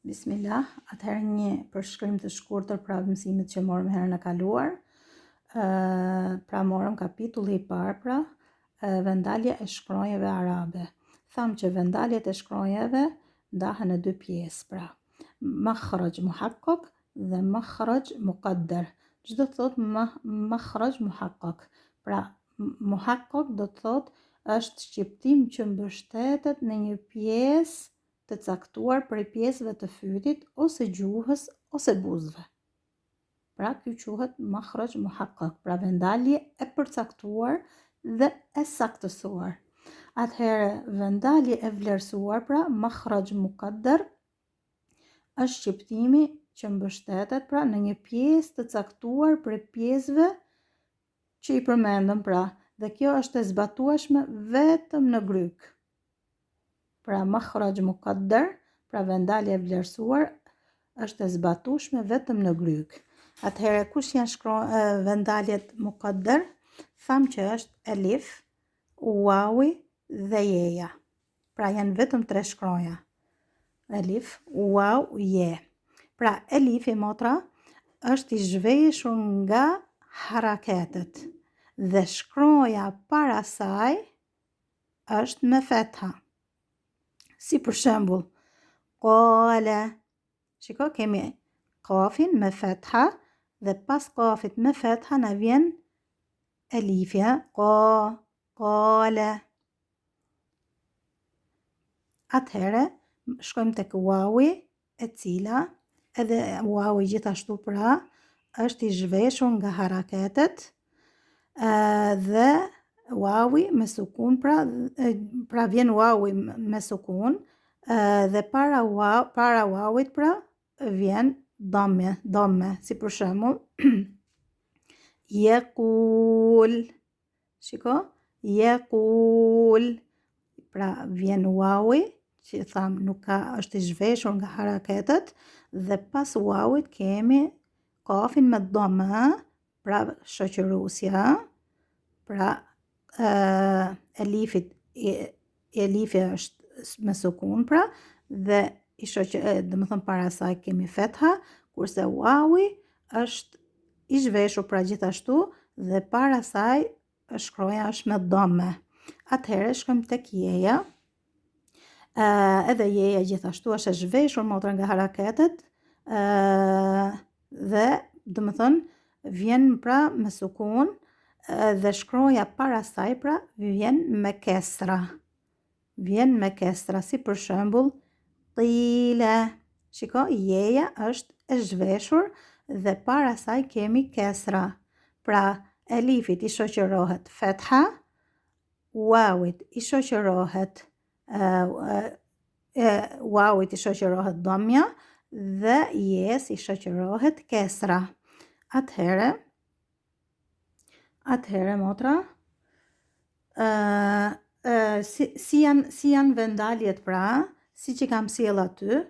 Bismillah, atëherë një përshkrim të shkurtër pra mësimit që morëm herën e kaluar. Pra morëm kapitulli I parë pra vendalja e shkronjave arabe. Thamë që vendaljet e shkronjave ndahen në dy pjesë pra. Makhraj muhakkak dhe makhraj muqaddar. Çdo thot makhraj muhakkak. Pra muhakkak do të thot është shqiptim që mbështetet në një pjesë të caktuar për pjesëve të fytit ose gjuhës ose buzëve. Pra ky quhet makhraj muhakkak, pra vendalje e përcaktuar dhe e saktësuar. Atëherë vendalje e vlerësuar, pra makhraj muqaddar, është shqiptimi që mbështetet pra në një pjesë të caktuar për pjesëve që I përmendëm pra, dhe kjo është e zbatueshme vetëm në gryk. Pra makhraj muqaddar, pra vendalje e vlerësuar, është e zbatueshme vetëm në gryk. Atëherë kush janë vendaljet muqaddar? Thamë që është elif, wawi dhe jeja. Pra janë vetëm 3 shkronja. Elif, waw, je. Pra elifi motra është I zhveshur nga haraketet dhe shkronja para saj është me fetha. Si për shembull, qala. Shiko, kemi kafin me fetha dhe pas kafit me fetha na vjen elifja, qala. Atëherë shkojmë tek wawi, e cila edhe wawi gjithashtu pra është I zhveshur nga haraketet dhe wawi me sukun pra vjen wawi me sukun dhe para wawit pra vjen dhamme, si për shembull yaqul. Shiko, yaqul. Pra vjen wawi që tham është I zhveshur nga haraketet dhe pas wawit kemi kafin me dhamme, pra shoqëruesja, pra elifi është me sukun pra dhe domethënë para saj kemi fetha, kurse wawi është I zhveshur pra gjithashtu dhe para saj shkronja është me dhamme. Atëherë shkojmë tek jeja. Edhe jeja gjithashtu është e zhveshur motra nga haraketet dhe domethënë vjen pra me sukun dhe shkronja para saj pra vjen me kesra. Vjen me kesra, si për shembull qila. Shiko, jeja është e zhveshur dhe para saj kemi kesra. Pra elifit I shoqërohet fetha, wawit I shoqërohet dhammja dhe jes I shoqërohet kesra. Atëherë motra, si janë vendaljet pra, si që kam sjell aty,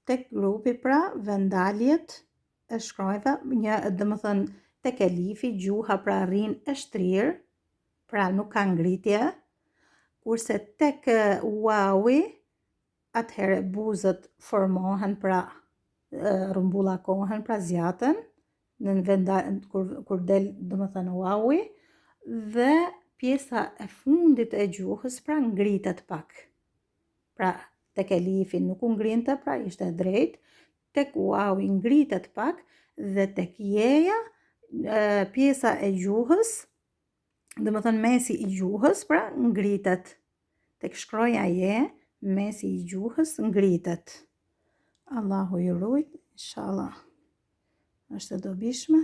tek grupi pra vendaljet e shkronjave, domethënë tek elifi gjuha pra rrin e shtrirë, pra nuk ka ngritje, kurse tek wawi atëherë buzët formohen pra rrumbullakohen pra zjaten kur del domethënë wawi dhe pjesa e fundit e gjuhës pra ngritet pak. Pra tek elifi nuk u ngrinte, pra ishte drejt, tek wawi ngritet pak dhe tek jeja pjesa e gjuhës, domethënë mesi I gjuhës pra ngritet. Tek shkronja je, mesi I gjuhës ngritet. Allahu ju rujt, inshallah. Është e dobishme.